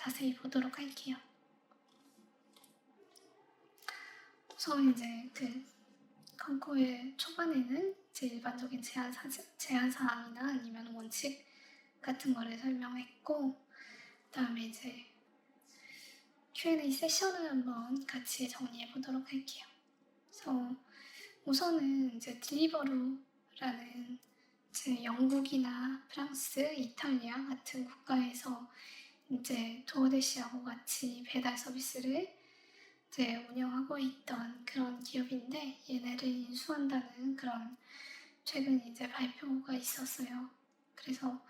자세히 보도록 할게요. 우선 이제 컨코의 초반에는 이제 일반적인 제안 사항이나 아니면 원칙 같은 거를 설명했고, 그다음에 이제 Q&A 세션을 한번 같이 정리해 보도록 할게요. 그래서 우선은 이제 딜리버루라는 이제 영국이나 프랑스, 이탈리아 같은 국가에서 이제 도어대시하고 같이 배달 서비스를 이제 운영하고 있던 그런 기업인데, 얘네를 인수한다는 그런 최근 이제 발표가 있었어요. 그래서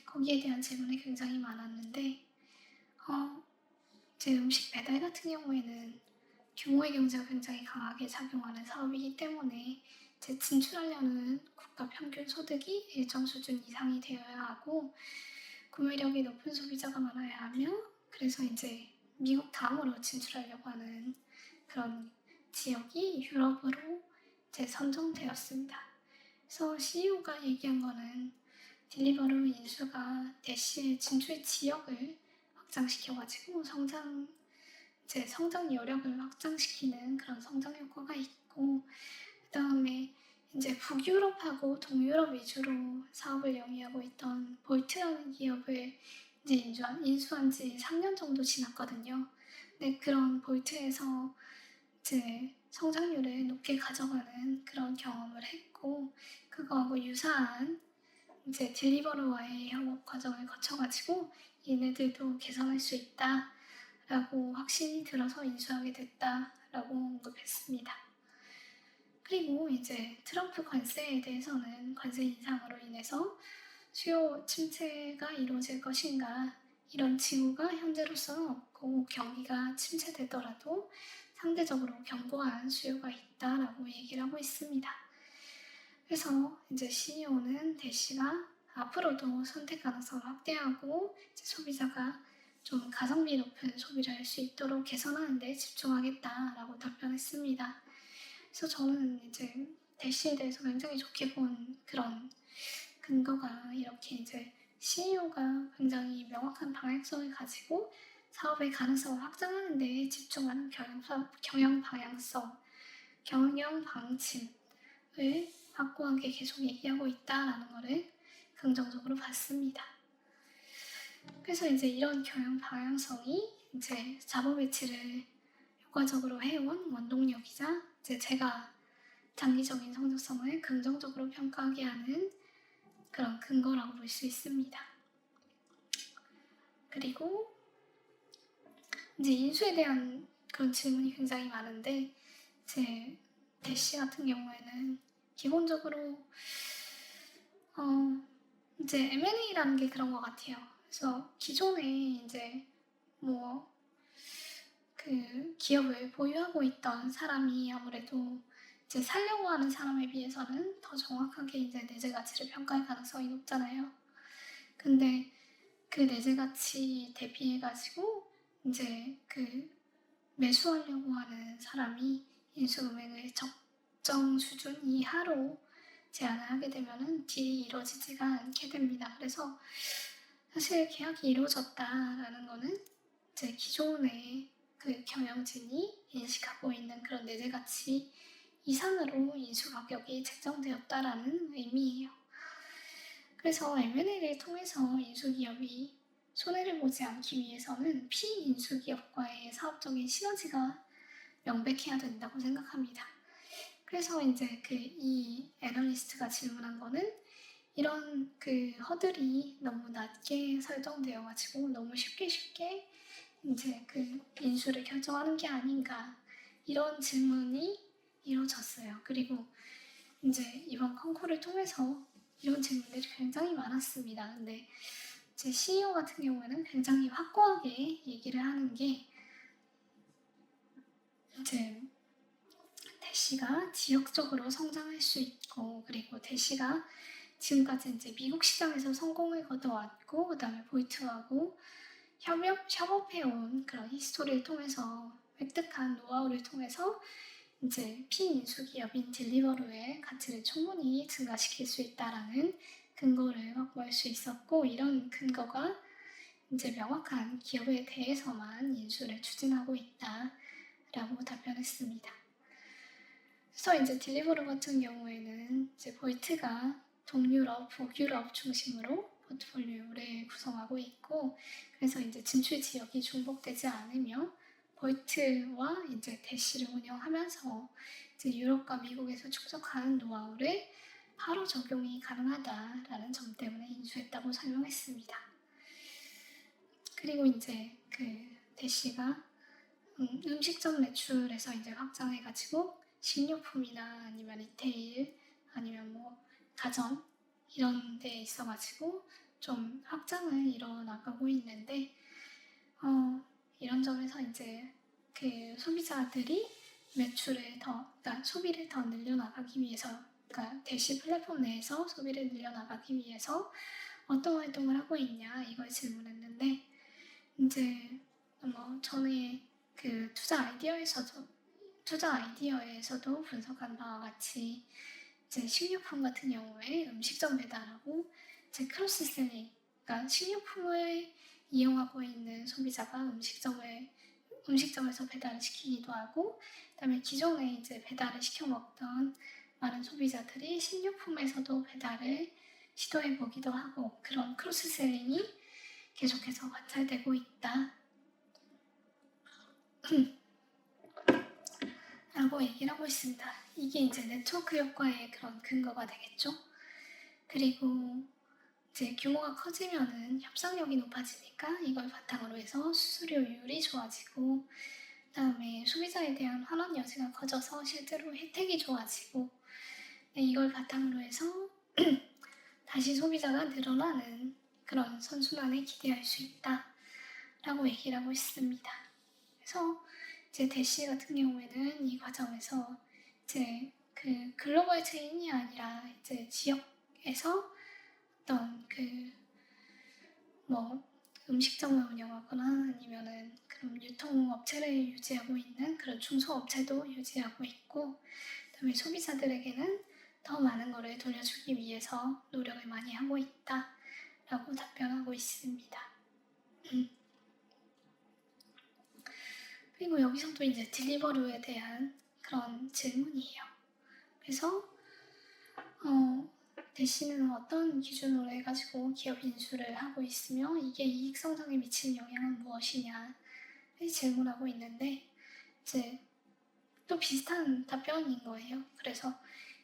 거기에 대한 질문이 굉장히 많았는데, 이제 음식 배달 같은 경우에는 규모의 경제가 굉장히 강하게 작용하는 사업이기 때문에 이제 진출하려는 국가 평균 소득이 일정 수준 이상이 되어야 하고, 구매력이 높은 소비자가 많아야 하며, 그래서 이제 미국 다음으로 진출하려고 하는 그런 지역이 유럽으로 이제 선정되었습니다. 그래서 CEO가 얘기한 거는 딜리버루 인수가 대시의 진출 지역을 확장시켜가지고 성장 여력을 확장시키는 그런 성장 효과가 있고, 그 다음에 이제 북유럽하고 동유럽 위주로 사업을 영위하고 있던 볼트라는 기업을 이제 인수한 지 3년 정도 지났거든요. 근데 그런 볼트에서 이제 성장률을 높게 가져가는 그런 경험을 했고, 그거하고 유사한 이제 딜리버루와의 협업 과정을 거쳐가지고 얘네들도 개선할 수 있다라고 확신이 들어서 인수하게 됐다라고 언급했습니다. 그리고 이제 트럼프 관세에 대해서는 관세 인상으로 인해서 수요 침체가 이루어질 것인가, 이런 징후가 현재로서는 없고 경기가 침체되더라도 상대적으로 견고한 수요가 있다라고 얘기를 하고 있습니다. 그래서 이제 CEO는 대시가 앞으로도 선택 가능성을 확대하고 이제 소비자가 좀 가성비 높은 소비를 할 수 있도록 개선하는 데 집중하겠다라고 답변했습니다. 그래서 저는 이제 대시에 대해서 굉장히 좋게 본 그런 근거가, 이렇게 이제 CEO가 굉장히 명확한 방향성을 가지고 사업의 가능성을 확장하는 데 집중하는 경영 방침을 확고하게 계속 얘기하고 있다라는 것을 긍정적으로 봤습니다. 그래서 이제 이런 경영 방향성이 이제 자본 배치를 효과적으로 해온 원동력이자 이제 제가 장기적인 성장성을 긍정적으로 평가하게 하는 그런 근거라고 볼 수 있습니다. 그리고 이제 인수에 대한 그런 질문이 굉장히 많은데, 이제 대시 같은 경우에는 기본적으로 이제 M&A라는 게 그런 것 같아요. 그래서 기존에 이제 그 기업을 보유하고 있던 사람이 아무래도 이제 살려고 하는 사람에 비해서는 더 정확하게 이제 내재 가치를 평가할 가능성이 높잖아요. 근데 그 내재 가치 대비해가지고 이제 그 매수하려고 하는 사람이 인수 금액을 적정 수준 이하로 제한을 하게 되면은 딜이 이루어지지가 않게 됩니다. 그래서 사실 계약이 이루어졌다라는 거는 이제 기존의 그 경영진이 인식하고 있는 그런 내재 가치 이상으로 인수 가격이 책정되었다라는 의미예요. 그래서 M&A를 통해서 인수기업이 손해를 보지 않기 위해서는 피인수기업과의 사업적인 시너지가 명백해야 된다고 생각합니다. 그래서 이제 이 애널리스트가 질문한 거는 이런 그 허들이 너무 낮게 설정되어가지고 너무 쉽게 이제 그 인수를 결정하는 게 아닌가, 이런 질문이 이루어졌어요. 그리고 이제 이번 컨코를 통해서 이런 질문들이 굉장히 많았습니다. 근데 제 CEO 같은 경우에는 굉장히 확고하게 얘기를 하는 게, 이제 대시가 지역적으로 성장할 수 있고, 그리고 대시가 지금까지 이제 미국 시장에서 성공을 거둬왔고, 그 다음에 볼트하고 협업해온 그런 히스토리를 통해서 획득한 노하우를 통해서 이제 피인수기업인 딜리버루의 가치를 충분히 증가시킬 수 있다라는 근거를 확보할 수 있었고, 이런 근거가 이제 명확한 기업에 대해서만 인수를 추진하고 있다라고 답변했습니다. 그래서 이제 딜리버루 같은 경우에는 이제 볼트가 동유럽, 북유럽 중심으로 포트폴리오를 구성하고 있고, 그래서 이제 진출 지역이 중복되지 않으며 볼트와 이제 대시를 운영하면서 이제 유럽과 미국에서 축적한 노하우를 바로 적용이 가능하다라는 점 때문에 인수했다고 설명했습니다. 그리고 이제 그 대시가 음식점 매출에서 이제 확장해가지고 식료품이나 아니면 리테일 아니면 뭐 가전 이런 데 있어가지고 좀 확장을 이뤄나가고 있는데, 이런 점에서 이제 그 소비자들이 매출을 그러니까 소비를 더 늘려나가기 위해서, 그러니까 대시 플랫폼 내에서 소비를 늘려나가기 위해서 어떤 활동을 하고 있냐 이걸 질문했는데, 이제 전에 그 투자 아이디어에서도 분석한 바와 같이 이제 식료품 같은 경우에 음식점 배달하고 이제 크로스셀링, 그러니까 식료품을 이용하고 있는 소비자가 음식점에서 배달을 시키기도 하고, 그다음에 기존에 이제 배달을 시켜 먹던 많은 소비자들이 식료품에서도 배달을 시도해 보기도 하고, 그런 크로스셀링이 계속해서 관찰되고 있다 라고 얘기를 하고 있습니다. 이게 이제 네트워크 효과의 그런 근거가 되겠죠. 그리고 이제 규모가 커지면은 협상력이 높아지니까 이걸 바탕으로 해서 수수료율이 좋아지고, 그다음에 소비자에 대한 환원 여지가 커져서 실제로 혜택이 좋아지고, 이걸 바탕으로 해서 다시 소비자가 늘어나는 그런 선순환에 기대할 수 있다라고 얘기를 하고 있습니다. 그래서 이제 대시 같은 경우에는 이 과정에서 이제 그 글로벌 체인이 아니라 이제 지역에서 어떤 그 뭐 음식점을 운영하거나 아니면은 그런 유통업체를 유지하고 있는 그런 중소업체도 유지하고 있고, 그다음에 소비자들에게는 더 많은 거를 돌려주기 위해서 노력을 많이 하고 있다라고 답변하고 있습니다. 그리고 여기서도 이제 딜리버루에 대한 그런 질문이에요. 그래서 대시는 어떤 기준으로 해가지고 기업 인수를 하고 있으며 이게 이익 성장에 미치는 영향은 무엇이냐를 질문하고 있는데, 이제 또 비슷한 답변인 거예요. 그래서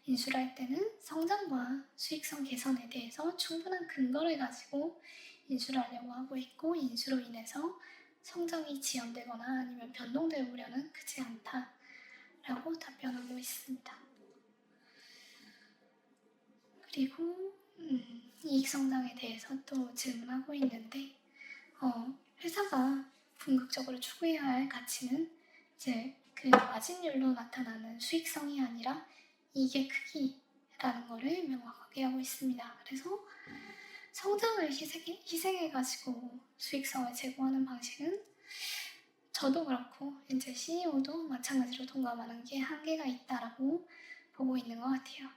인수를 할 때는 성장과 수익성 개선에 대해서 충분한 근거를 가지고 인수를 하려고 하고 있고, 인수로 인해서 성장이 지연되거나 아니면 변동될 우려는 크지 않다라고 답변하고 있습니다. 그리고 이익 성장에 대해서 또 질문하고 있는데, 회사가 궁극적으로 추구해야 할 가치는 이제 그 마진율로 나타나는 수익성이 아니라 이익의 크기라는 거를 명확하게 하고 있습니다. 그래서 성장을 희생해가지고 수익성을 제고하는 방식은 저도 그렇고 이제 CEO도 마찬가지로 동감하는 게 한계가 있다라고 보고 있는 것 같아요.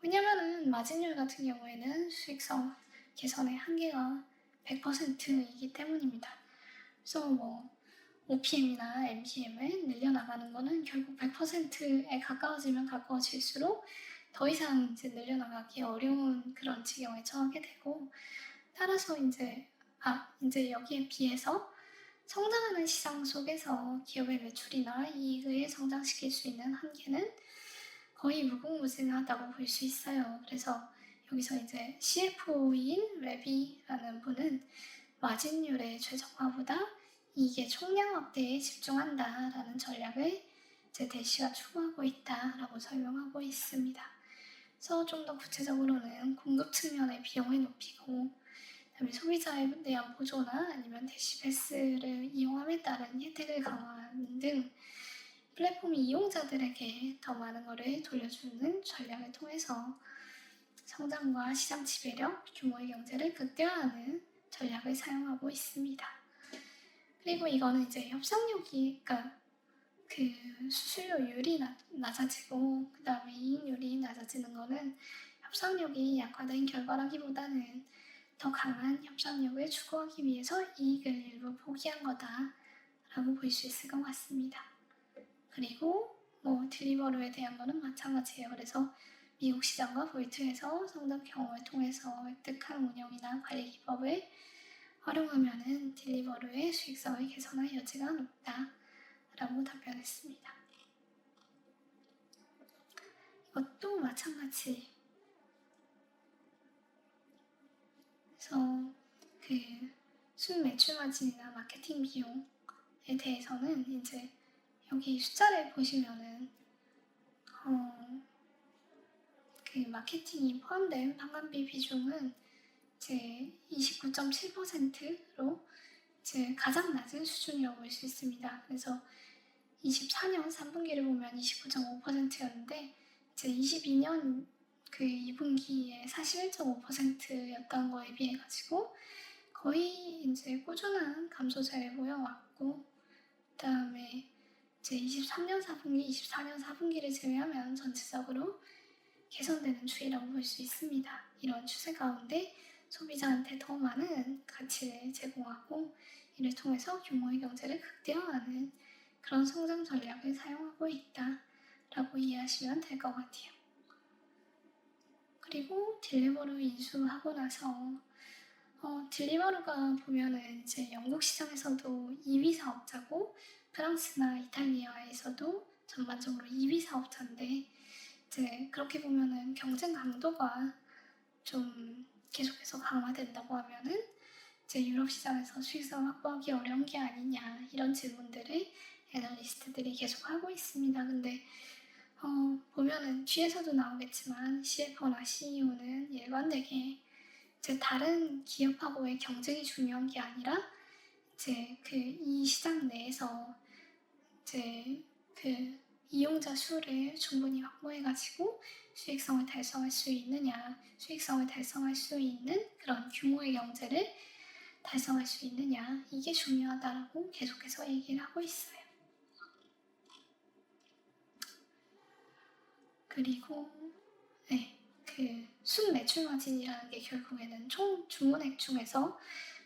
왜냐면은 마진율 같은 경우에는 수익성 개선의 한계가 100%이기 때문입니다. 그래서 뭐 OPM이나 MPM을 늘려나가는 거는 결국 100%에 가까워지면 가까워질수록 더 이상 이제 늘려나가기 어려운 그런 지경에 처하게 되고, 따라서 이제 여기에 비해서 성장하는 시장 속에서 기업의 매출이나 이익을 성장시킬 수 있는 한계는 거의 무궁무진하다고 볼 수 있어요. 그래서 여기서 이제 CFO인 레비라는 분은 마진율의 최적화보다 이익의 총량 확대에 집중한다라는 전략을 이제 대시가 추구하고 있다라고 설명하고 있습니다. 그래서 좀 더 구체적으로는 공급 측면의 비용을 높이고, 그다음에 소비자에 대한 보조나 아니면 대시 패스를 이용함에 따른 혜택을 강화하는 등 플랫폼 이용자들에게 더 많은 것을 돌려주는 전략을 통해서 성장과 시장 지배력, 규모의 경제를 극대화하는 전략을 사용하고 있습니다. 그리고 이거는 이제 협상력이, 그러니까 그 수수료율이 낮아지고 그 다음에 이익률이 낮아지는 거는 협상력이 약화된 결과라기보다는 더 강한 협상력을 추구하기 위해서 이익을 일부 포기한 거다라고 볼 수 있을 것 같습니다. 그리고 딜리버로에 대한 거는 마찬가지예요. 그래서 미국 시장과 볼트에서 성장 경험을 통해서 획득한 운영이나 관리 기법을 활용하면은 딜리버로의 수익성을 개선할 여지가 높다라고 답변했습니다. 이것도 마찬가지. 그래서 순매출 마진이나 마케팅 비용에 대해서는 이제 여기 숫자를 보시면은 마케팅이 포함된 판관비 비중은 이제 29.7%로 이제 가장 낮은 수준이라고 볼 수 있습니다. 그래서 24년 3분기를 보면 29.5%였는데 이제 22년 2분기에 41.5%였던 거에 비해 가지고 거의 이제 꾸준한 감소세를 보여왔고, 그다음에 이제 23년 4분기, 24년 4분기를 제외하면 전체적으로 개선되는 추이라고 볼 수 있습니다. 이런 추세 가운데 소비자한테 더 많은 가치를 제공하고 이를 통해서 규모의 경제를 극대화하는 그런 성장 전략을 사용하고 있다라고 이해하시면 될 것 같아요. 그리고 딜리버로 인수하고 나서 딜리버로가 보면은 이제 영국 시장에서도 2위 사업자고 프랑스나 이탈리아에서도 전반적으로 2위 사업자인데 이제 그렇게 보면은 경쟁 강도가 좀 계속해서 강화된다고 하면은 이제 유럽 시장에서 수익성 확보하기 어려운 게 아니냐 이런 질문들을 애널리스트들이 계속 하고 있습니다. 근데 보면은 뒤에서도 나오겠지만 CFO나 CEO는 일관되게 이제 다른 기업하고의 경쟁이 중요한 게 아니라 이제 이 시장 내에서 이제 이용자 수를 충분히 확보해가지고 수익성을 달성할 수 있느냐, 수익성을 달성할 수 있는 그런 규모의 경제를 달성할 수 있느냐, 이게 중요하다라고 계속해서 얘기를 하고 있어요. 그리고 순매출 마진이라는 게 결국에는 총 주문액 중에서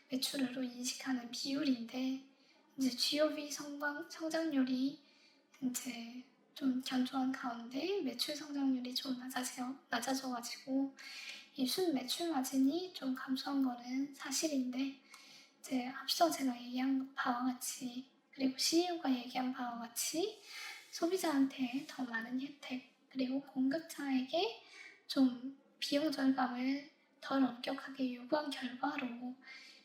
매출으로 인식하는 비율인데 이제 GOV 성장률이 이제 좀 견조한 가운데 매출 성장률이 좀 낮아져가지고 이 순매출 마진이 좀 감소한 거는 사실인데 이제 앞서 제가 얘기한 바와 같이 그리고 CEO가 얘기한 바와 같이 소비자한테 더 많은 혜택 그리고 공급자에게 좀 비용 절감을 덜 엄격하게 요구한 결과로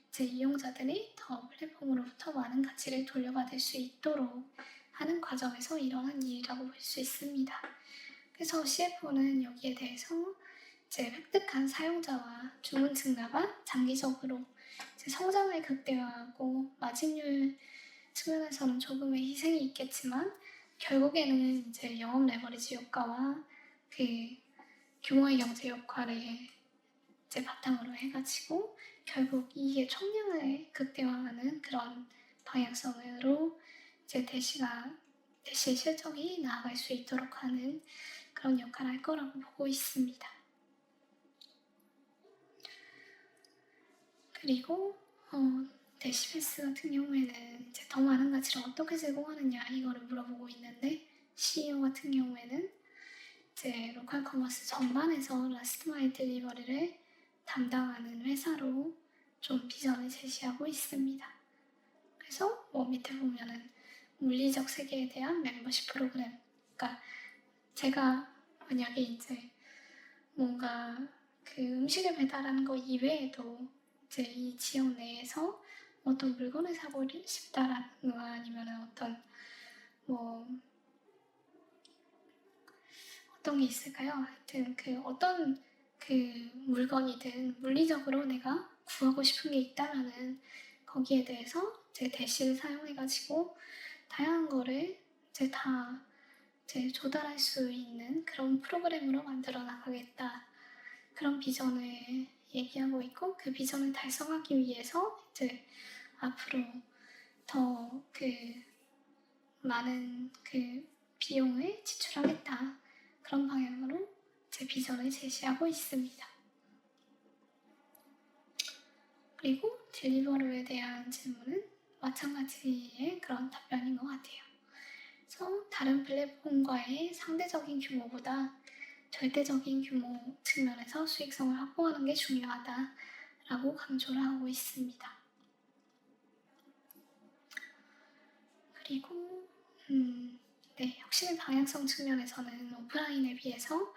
이제 이용자들이 더 플랫폼으로부터 많은 가치를 돌려받을 수 있도록 하는 과정에서 일어난 일이라고 볼 수 있습니다. 그래서 CFO는 여기에 대해서 이제 획득한 사용자와 주문 증가가 장기적으로 이제 성장을 극대화하고 마진율 측면에서는 조금의 희생이 있겠지만 결국에는 이제 영업 레버리지 효과와 규모의 경제 효과를 이제 바탕으로 해가지고 결국 이익의 총량을 극대화하는 그런 방향성으로 이제 대시의 실적이 나아갈 수 있도록 하는 그런 역할을 할 거라고 보고 있습니다. 그리고 대시패스 같은 경우에는 이제 더 많은 가치를 어떻게 제공하느냐 이거를 물어보고 있는데 CEO 같은 경우에는 이제 로컬 커머스 전반에서 라스트 마일 딜리버리를 담당하는 회사로 좀 비전을 제시하고 있습니다. 그래서 밑에 보면은 물리적 세계에 대한 멤버십 프로그램, 그러니까 제가 만약에 이제 뭔가 음식을 배달하는 거 이외에도 이제 이 지역 내에서 어떤 물건을 사고 싶다라는 거 아니면 어떤 어떤 게 있을까요? 하여튼 어떤 물건이든 물리적으로 내가 구하고 싶은 게 있다면은 거기에 대해서 제 대시를 사용해가지고 다양한 거를 이제 다 이제 조달할 수 있는 그런 프로그램으로 만들어 나가겠다. 그런 비전을 얘기하고 있고 그 비전을 달성하기 위해서 이제 앞으로 더 많은 비용을 지출하겠다. 그런 방향으로 제 비전을 제시하고 있습니다. 그리고 딜리버로에 대한 질문은 마찬가지의 그런 답변인 것 같아요. 그래서 다른 플랫폼과의 상대적인 규모보다 절대적인 규모 측면에서 수익성을 확보하는 게 중요하다라고 강조를 하고 있습니다. 그리고 혁신의 방향성 측면에서는 오프라인에 비해서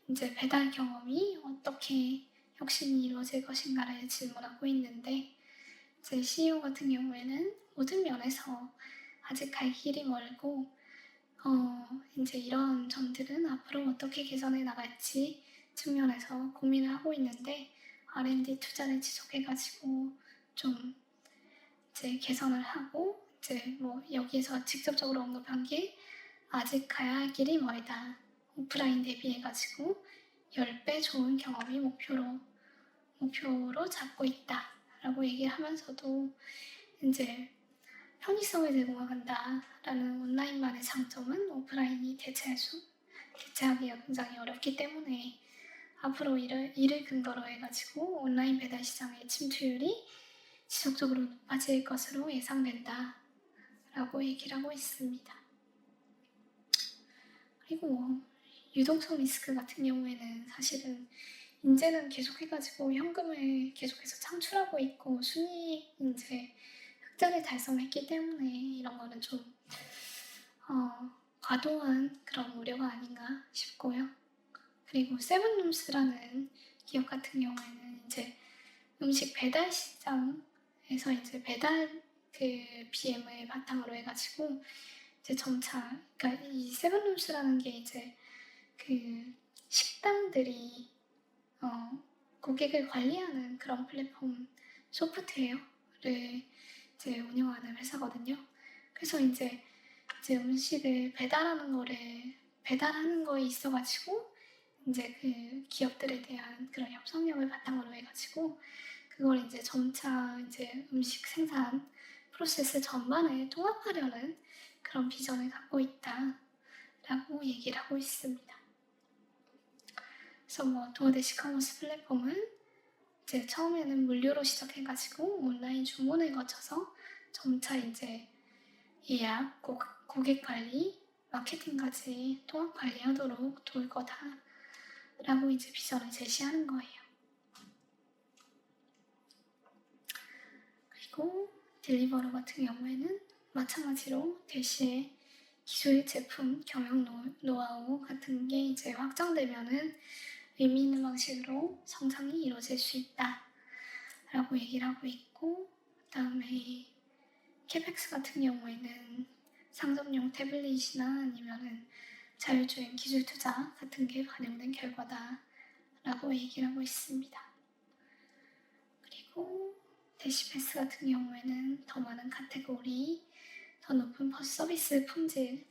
이제 배달 경험이 어떻게 혁신이 이루어질 것인가를 질문하고 있는데, 제 CEO 같은 경우에는 모든 면에서 아직 갈 길이 멀고 이제 이런 점들은 앞으로 어떻게 개선해 나갈지 측면에서 고민을 하고 있는데, R&D 투자를 지속해가지고 좀 이제 개선을 하고, 이제 뭐 여기에서 직접적으로 언급한 게 아직 가야 할 길이 멀다. 오프라인 대비해가지고 10배 좋은 경험이 목표로 잡고 있다. 라고 얘기를 하면서도 이제 편의성을 제공한다라는 온라인만의 장점은 오프라인이 대체하기가 굉장히 어렵기 때문에 앞으로 이를 근거로 해가지고 온라인 배달 시장의 침투율이 지속적으로 높아질 것으로 예상된다 라고 얘기를 하고 있습니다. 그리고 유동성 리스크 같은 경우에는 사실은 이제는 계속해가지고 현금을 계속해서 창출하고 있고 순이익 이제 흑자를 달성했기 때문에 이런 거는 좀 과도한 그런 우려가 아닌가 싶고요. 그리고 세븐룸스라는 기업 같은 경우에는 이제 음식 배달 시장에서 이제 배달 BM을 바탕으로 해가지고 이제 점차, 그러니까 이 세븐룸스라는 게 이제 식당들이 고객을 관리하는 그런 플랫폼 소프트웨어를 이제 운영하는 회사거든요. 그래서 이제 음식을 배달하는 거에 있어가지고 이제 기업들에 대한 그런 협상력을 바탕으로 해가지고 그걸 이제 점차 이제 음식 생산 프로세스 전반을 통합하려는 그런 비전을 갖고 있다라고 얘기를 하고 있습니다. 그래서 뭐 도어대시 커머스 플랫폼은 이제 처음에는 무료로 시작해가지고 온라인 주문을 거쳐서 점차 이제 예약, 고객 관리, 마케팅까지 통합 관리하도록 도울 거다라고 이제 비전을 제시하는 거예요. 그리고 딜리버로 같은 경우에는 마찬가지로 대시의 기술, 제품, 경영 노하우 같은 게 이제 확장되면은 의미 있는 방식으로 성장이 이루어질 수 있다라고 얘기를 하고 있고, 그다음에 캐펙스 같은 경우에는 상점용 태블릿이나 아니면은 자율주행 기술 투자 같은 게 반영된 결과다라고 얘기를 하고 있습니다. 그리고 대시패스 같은 경우에는 더 많은 카테고리, 더 높은 서비스 품질을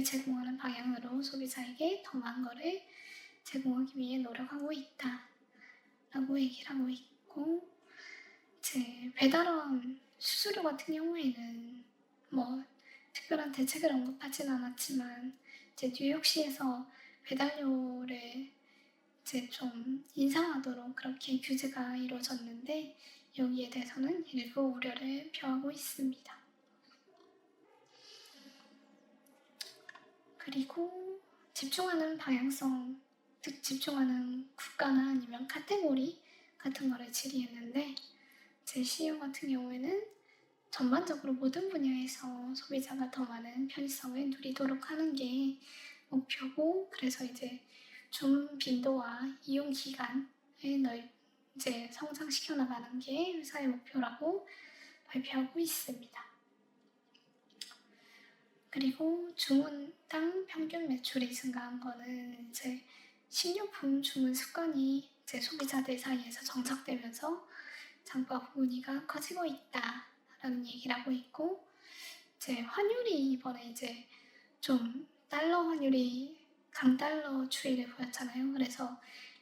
제공하는 방향으로 소비자에게 더 많은 거를 제공하기 위해 노력하고 있다라고 얘기를 하고 있고, 이제 배달원 수수료 같은 경우에는 뭐 특별한 대책을 언급하진 않았지만 이제 뉴욕시에서 배달료를 이제 좀 인상하도록 그렇게 규제가 이루어졌는데 여기에 대해서는 일부 우려를 표하고 있습니다. 그리고 집중하는 방향성, 즉 집중하는 국가나 아니면 카테고리 같은 거를 질의했는데, 제 CEO 같은 경우에는 전반적으로 모든 분야에서 소비자가 더 많은 편의성을 누리도록 하는 게 목표고, 그래서 이제 주문 빈도와 이용 기간을 이제 성장시켜 나가는 게 회사의 목표라고 발표하고 있습니다. 그리고 주문당 평균 매출이 증가한 거는 이제 식료품 주문 습관이 이제 소비자들 사이에서 정착되면서 장바 구분이가 커지고 있다라는 얘기를 하고 있고, 이제 환율이 이번에 이제 좀 달러 환율이 강달러 추이를 보였잖아요. 그래서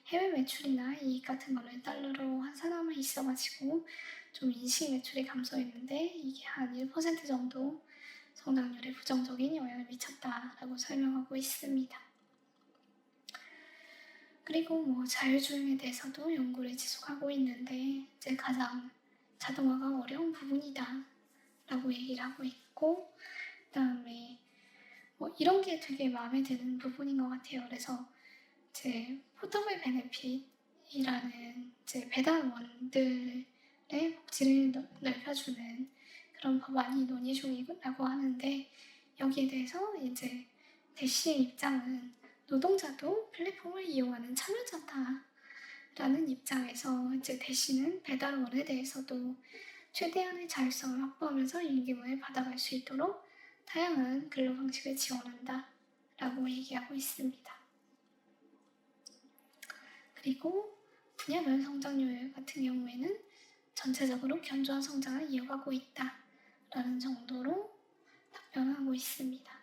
해외 매출이나 이익 같은 거를 달러로 환산함에 있어가지고 좀 인식 매출이 감소했는데 이게 한 1% 정도 성장률에 부정적인 영향을 미쳤다라고 설명하고 있습니다. 그리고 뭐 자율주행에 대해서도 연구를 지속하고 있는데 이제 가장 자동화가 어려운 부분이다 라고 얘기를 하고 있고, 그 다음에 뭐 이런 게 되게 마음에 드는 부분인 것 같아요. 그래서 이제 포터블 베네핏이라는 이제 배달원들의 복지를 넓혀주는 그런 법안이 논의 중이라고 하는데, 여기에 대해서 이제 대시의 입장은 노동자도 플랫폼을 이용하는 참여자다라는 입장에서 이제 대시는 배달원에 대해서도 최대한의 자율성을 확보하면서 임금을 받아갈 수 있도록 다양한 근로 방식을 지원한다 라고 얘기하고 있습니다. 그리고 분야별 성장률 같은 경우에는 전체적으로 견조한 성장을 이어가고 있다 라는 정도로 답변하고 있습니다.